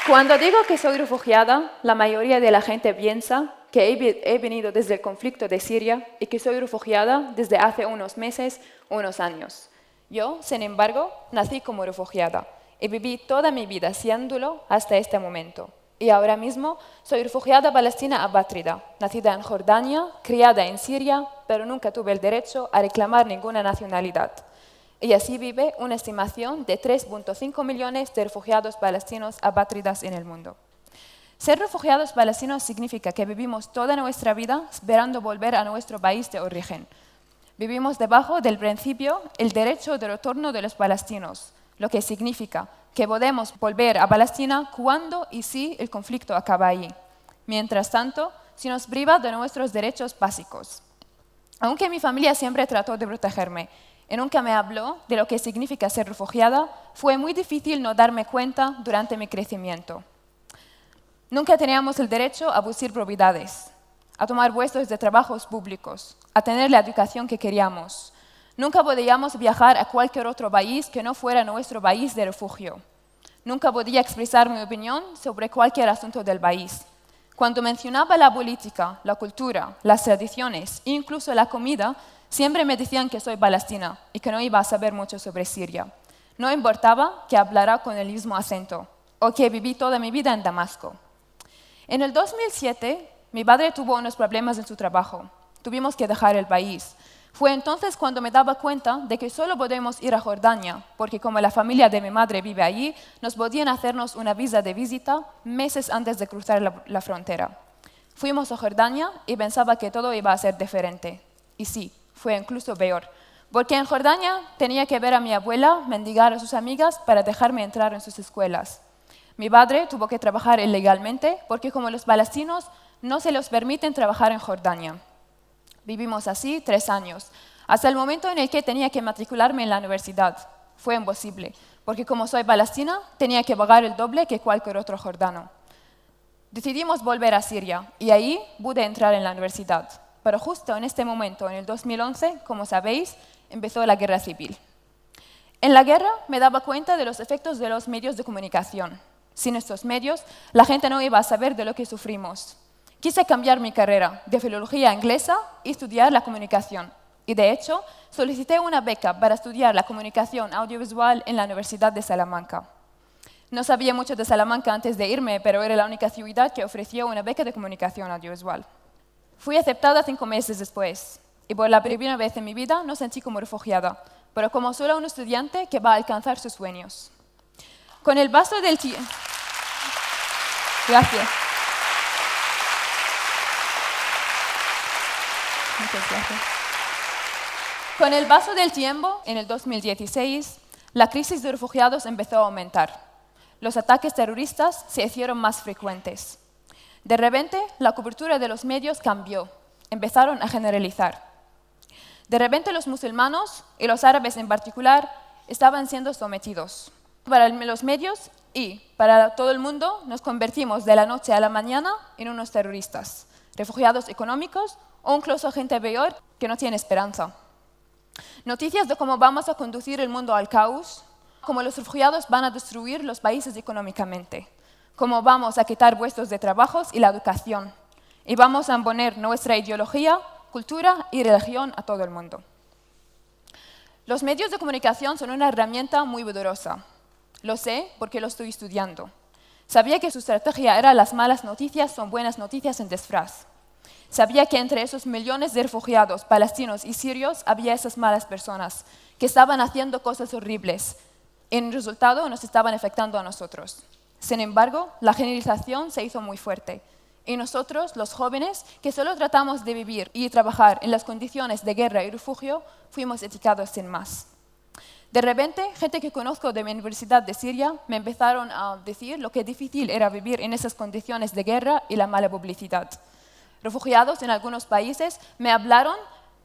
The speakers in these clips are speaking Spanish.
Cuando digo que soy refugiada, la mayoría de la gente piensa que he venido desde el conflicto de Siria y que soy refugiada desde hace unos meses o unos años. Yo, sin embargo, nací como refugiada y viví toda mi vida siéndolo hasta este momento. Y ahora mismo soy refugiada palestina apátrida, nacida en Jordania, criada en Siria, pero nunca tuve el derecho a reclamar ninguna nacionalidad. Y así vive una estimación de 3,5 millones de refugiados palestinos apátridas en el mundo. Ser refugiados palestinos significa que vivimos toda nuestra vida esperando volver a nuestro país de origen. Vivimos debajo del principio el derecho de retorno de los palestinos, lo que significa que podemos volver a Palestina cuando y si el conflicto acaba allí. Mientras tanto, se nos priva de nuestros derechos básicos. Aunque mi familia siempre trató de protegerme y nunca me habló de lo que significa ser refugiada, fue muy difícil no darme cuenta durante mi crecimiento. Nunca teníamos el derecho a buscar propiedades, a tomar puestos de trabajos públicos, a tener la educación que queríamos. Nunca podíamos viajar a cualquier otro país que no fuera nuestro país de refugio. Nunca podía expresar mi opinión sobre cualquier asunto del país. Cuando mencionaba la política, la cultura, las tradiciones e incluso la comida, siempre me decían que soy palestina y que no iba a saber mucho sobre Siria. No importaba que hablara con el mismo acento o que viví toda mi vida en Damasco. En el 2007, mi padre tuvo unos problemas en su trabajo. Tuvimos que dejar el país. Fue entonces cuando me daba cuenta de que solo podemos ir a Jordania, porque como la familia de mi madre vive allí, nos podían hacernos una visa de visita meses antes de cruzar la frontera. Fuimos a Jordania y pensaba que todo iba a ser diferente. Y sí, fue incluso peor, porque en Jordania tenía que ver a mi abuela mendigar a sus amigas para dejarme entrar en sus escuelas. Mi padre tuvo que trabajar ilegalmente porque como los palestinos no se les permite trabajar en Jordania. Vivimos así 3 años, hasta el momento en el que tenía que matricularme en la universidad. Fue imposible, porque como soy palestina, tenía que pagar el doble que cualquier otro jordano. Decidimos volver a Siria y ahí pude entrar en la universidad. Pero justo en este momento, en el 2011, como sabéis, empezó la guerra civil. En la guerra me daba cuenta de los efectos de los medios de comunicación. Sin estos medios, la gente no iba a saber de lo que sufrimos. Quise cambiar mi carrera de filología inglesa y estudiar la comunicación. Y de hecho, solicité una beca para estudiar la comunicación audiovisual en la Universidad de Salamanca. No sabía mucho de Salamanca antes de irme, pero era la única ciudad que ofreció una beca de comunicación audiovisual. Fui aceptada 5 meses después, y por la primera vez en mi vida no sentí como refugiada, pero como solo un estudiante que va a alcanzar sus sueños. Con el paso del tiempo... Gracias. Muchas gracias. Con el paso del tiempo, en el 2016, la crisis de refugiados empezó a aumentar. Los ataques terroristas se hicieron más frecuentes. De repente, la cobertura de los medios cambió. Empezaron a generalizar. De repente, los musulmanes, y los árabes en particular, estaban siendo sometidos. Para los medios y para todo el mundo, nos convertimos de la noche a la mañana en unos terroristas, refugiados económicos o incluso gente peor que no tiene esperanza. Noticias de cómo vamos a conducir el mundo al caos, cómo los refugiados van a destruir los países económicamente, cómo vamos a quitar puestos de trabajo y la educación, y vamos a imponer nuestra ideología, cultura y religión a todo el mundo. Los medios de comunicación son una herramienta muy poderosa. Lo sé porque lo estoy estudiando. Sabía que su estrategia era las malas noticias son buenas noticias en disfraz. Sabía que entre esos millones de refugiados palestinos y sirios había esas malas personas que estaban haciendo cosas horribles. En resultado, nos estaban afectando a nosotros. Sin embargo, la generalización se hizo muy fuerte. Y nosotros, los jóvenes, que solo tratamos de vivir y trabajar en las condiciones de guerra y refugio, fuimos etiquetados sin más. De repente, gente que conozco de mi universidad de Siria me empezaron a decir lo que difícil era vivir en esas condiciones de guerra y la mala publicidad. Refugiados en algunos países me hablaron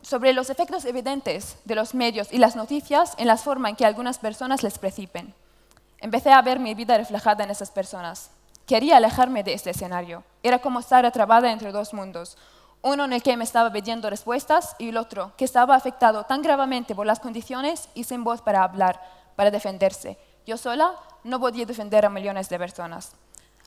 sobre los efectos evidentes de los medios y las noticias en la forma en que algunas personas les perciben. Empecé a ver mi vida reflejada en esas personas. Quería alejarme de este escenario. Era como estar atrapada entre 2 mundos. Uno en el que me estaba pidiendo respuestas y el otro que estaba afectado tan gravemente por las condiciones y sin voz para hablar, para defenderse. Yo sola no podía defender a millones de personas.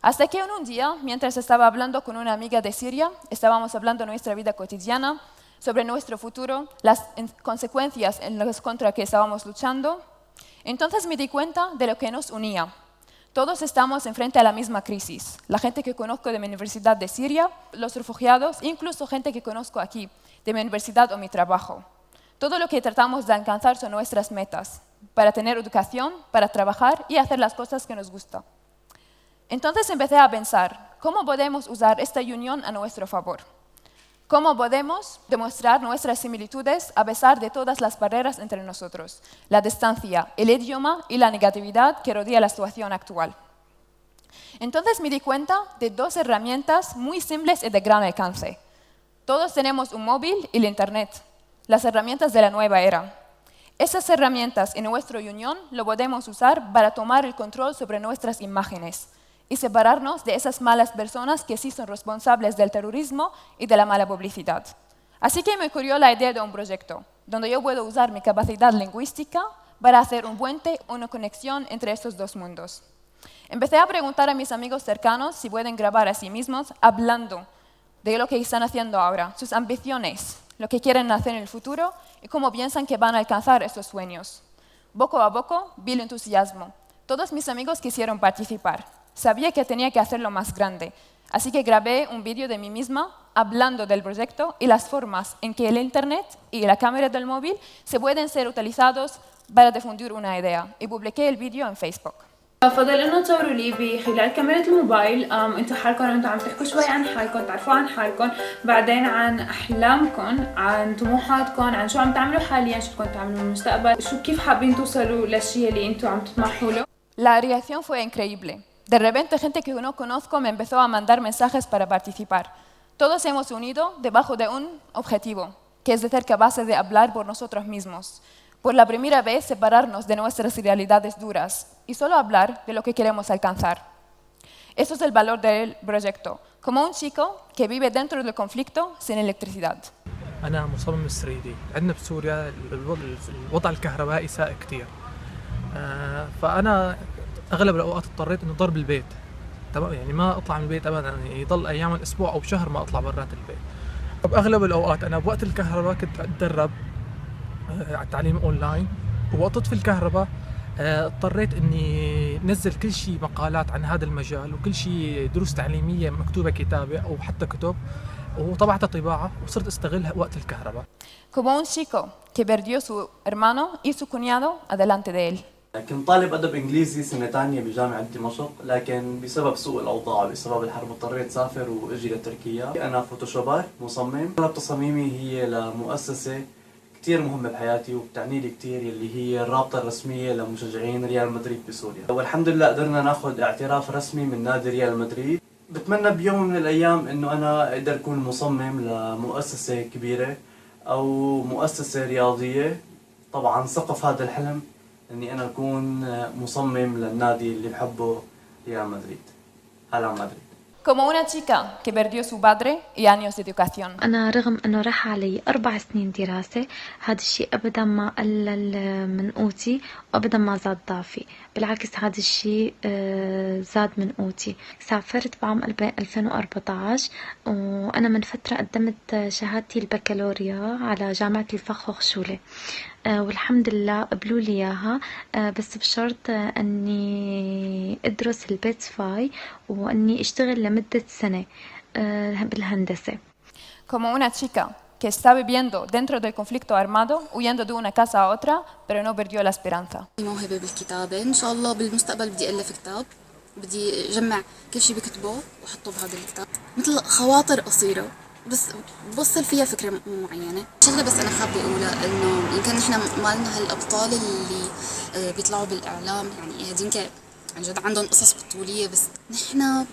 Hasta que un día, mientras estaba hablando con una amiga de Siria, estábamos hablando de nuestra vida cotidiana, sobre nuestro futuro, las consecuencias en las contra que estábamos luchando. Entonces me di cuenta de lo que nos unía. Todos estamos enfrente a la misma crisis. La gente que conozco de mi universidad de Siria, los refugiados, incluso gente que conozco aquí, de mi universidad o mi trabajo. Todo lo que tratamos de alcanzar son nuestras metas, para tener educación, para trabajar y hacer las cosas que nos gustan. Entonces empecé a pensar, ¿cómo podemos usar esta unión a nuestro favor? ¿Cómo podemos demostrar nuestras similitudes a pesar de todas las barreras entre nosotros, la distancia, el idioma y la negatividad que rodea la situación actual? Entonces me di cuenta de dos herramientas muy simples y de gran alcance. Todos tenemos un móvil y el Internet, las herramientas de la nueva era. Esas herramientas en nuestra unión lo podemos usar para tomar el control sobre nuestras imágenes y separarnos de esas malas personas que sí son responsables del terrorismo y de la mala publicidad. Así que me ocurrió la idea de un proyecto, donde yo puedo usar mi capacidad lingüística para hacer un puente, una conexión entre estos dos mundos. Empecé a preguntar a mis amigos cercanos si pueden grabar a sí mismos hablando de lo que están haciendo ahora, sus ambiciones, lo que quieren hacer en el futuro y cómo piensan que van a alcanzar esos sueños. Poco a poco vi el entusiasmo. Todos mis amigos quisieron participar. Sabía que tenía que hacerlo más grande, así que grabé un vídeo de mí misma hablando del proyecto y las formas en que el Internet y la cámara del móvil se pueden ser utilizados para difundir una idea, y publiqué el vídeo en Facebook. فضل انه تصوروا لي بخلال كاميرا الموبايل انتم حالكم انتم عم تحكوا شوي عن حالكم، تعرفوا عن حالكم، بعدين عن احلامكم، عن طموحاتكم، عن شو عم تعملوا حاليا، شو بدكم تعملوا بالمستقبل، كيف حابين توصلوا للشيء اللي انتم عم تطمحوا له. La reacción fue increíble. De repente, gente que no conozco me empezó a mandar mensajes para participar. Todos hemos unido debajo de un objetivo, que es de ser capaces de hablar por nosotros mismos. Por la primera vez, separarnos de nuestras realidades duras y solo hablar de lo que queremos alcanzar. Eso es el valor del proyecto, como un chico que vive dentro del conflicto sin electricidad. أنا مصمم 3D. عندنا بسوريا الوضع الكهربائي سيء كتير. فأنا أغلب الأوقات اضطريت إني أضل بالبيت. تمام، يعني ما أطلع من البيت أبداً، يعني يضل أيام الأسبوع أو شهر ما أطلع برات البيت. بأغلب الأوقات أنا بوقت الكهرباء كنت أتدرب على التعليم أونلاين، ووقت طفي الكهرباء اضطريت إني نزل كل شيء مقالات عن هذا المجال وكل شيء دروس تعليمية مكتوبة كتابة أو حتى كتب، وطبعتها طباعة وصرت استغلها وقت الكهرباء. Como un chico que perdió su hermano y su cuñado adelante de él. كنت طالب أدب إنجليزي سنة تانية بجامعة دمشق، لكن بسبب سوء الأوضاع بسبب الحرب اضطريت أسافر وأجي لتركيا. أنا فوتوشوبر مصمم. أغلب تصاميمي هي لمؤسسة كتير مهمة بحياتي وبتعني لي كتير، اللي هي الرابطة الرسمية لمشجعين ريال مدريد بسوريا. والحمد لله قدرنا ناخذ اعتراف رسمي من نادي ريال مدريد. بتمنى بيوم من الأيام إنه أنا أقدر أكون مصمم لمؤسسة كبيرة أو مؤسسة رياضية. طبعاً سقف هذا الحلم إني أنا أكون مصمم للنادي اللي بحبه ريال مدريد. هلا مدريد. Como una chica que perdió su padre y años de educación. أنا رغم أنه راح علي 4 سنين دراسة، هذا الشيء أبدا ما قلل من قوتي وأبدا ما زاد ضعفي، بالعكس هذا الشيء زاد من قوتي. سافرت بعام 2014 وأنا من فترة قدمت شهادتي البكالوريا على جامعة الفخ-هوخشولة، والحمد لله قبلوا لي إياها، بس بشرط أني أدرس البيتسفاي وأني أشتغل لمدة سنة بالهندسة. Como una chica que está viviendo dentro del conflicto armado, huyendo de una casa a otra, pero no perdió la esperanza. موهبة بالكتابة، إن شاء الله بالمستقبل بدي ألف كتاب، بدي أجمع كل شيء بكتبه وأحطه بهذا الكتاب، مثل خواطر قصيرة بس بوصل فيها فكرة معينة. شغلة بس أنا حابة أقولها إنه يمكن نحن ما لنا هالأبطال اللي بيطلعوا بالإعلام، يعني هذينك عن جد عندهم قصص بطولية، بس نحن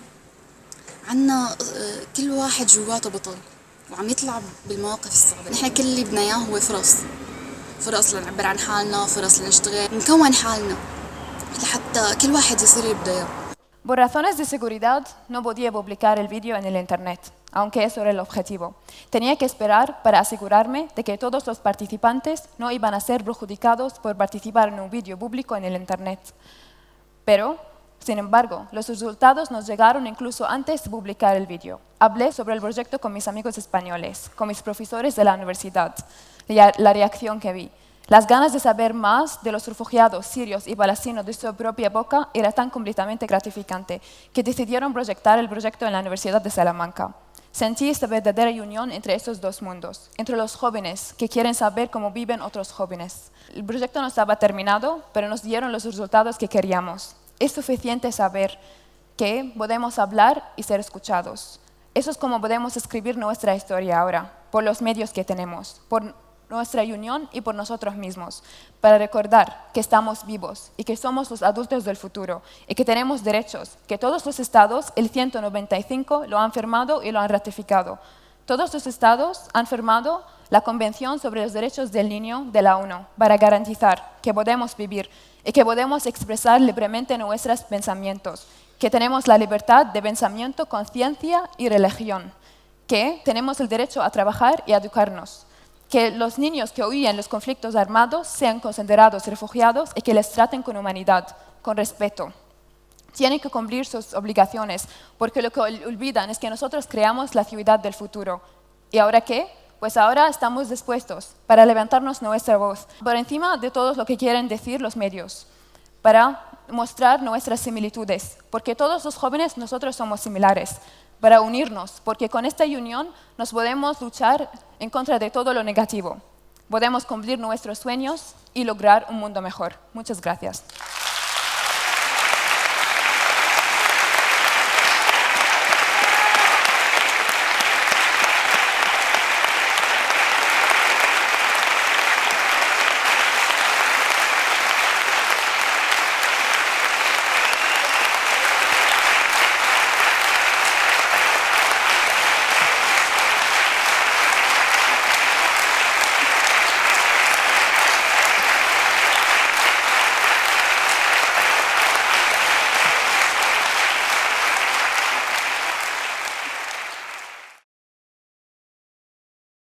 عنا كل واحد جواته بطل وعم يطلع بالمواقف الصعبة. نحن كل اللي بدنا إياه هو فرص لنعبر عن حالنا، فرص لنشتغل، نكون حالنا لحتى كل واحد يصير يبدأ إياه. Por razones de seguridad, no podía publicar el vídeo en el Internet, aunque eso era el objetivo. Tenía que esperar para asegurarme de que todos los participantes no iban a ser perjudicados por participar en un vídeo público en el Internet. Pero Sin embargo, los resultados nos llegaron incluso antes de publicar el vídeo. Hablé sobre el proyecto con mis amigos españoles, con mis profesores de la universidad, la reacción que vi. Las ganas de saber más de los refugiados sirios y palestinos de su propia boca era tan completamente gratificante que decidieron proyectar el proyecto en la Universidad de Salamanca. Sentí esta verdadera unión entre estos dos mundos, entre los jóvenes que quieren saber cómo viven otros jóvenes. El proyecto no estaba terminado, pero nos dieron los resultados que queríamos. Es suficiente saber que podemos hablar y ser escuchados. Eso es como podemos escribir nuestra historia ahora, por los medios que tenemos, por nuestra unión y por nosotros mismos, para recordar que estamos vivos y que somos los adultos del futuro y que tenemos derechos, que todos los estados, el 195, lo han firmado y lo han ratificado. Todos los estados han firmado la Convención sobre los Derechos del Niño de la ONU para garantizar que podemos vivir y que podemos expresar libremente nuestros pensamientos, que tenemos la libertad de pensamiento, conciencia y religión, que tenemos el derecho a trabajar y a educarnos, que los niños que huyen los conflictos armados sean considerados refugiados y que les traten con humanidad, con respeto. Tienen que cumplir sus obligaciones, porque lo que olvidan es que nosotros creamos la ciudad del futuro. ¿Y ahora qué? Pues ahora estamos dispuestos para levantarnos nuestra voz, por encima de todo lo que quieren decir los medios, para mostrar nuestras similitudes, porque todos los jóvenes nosotros somos similares, para unirnos, porque con esta unión nos podemos luchar en contra de todo lo negativo. Podemos cumplir nuestros sueños y lograr un mundo mejor. Muchas gracias.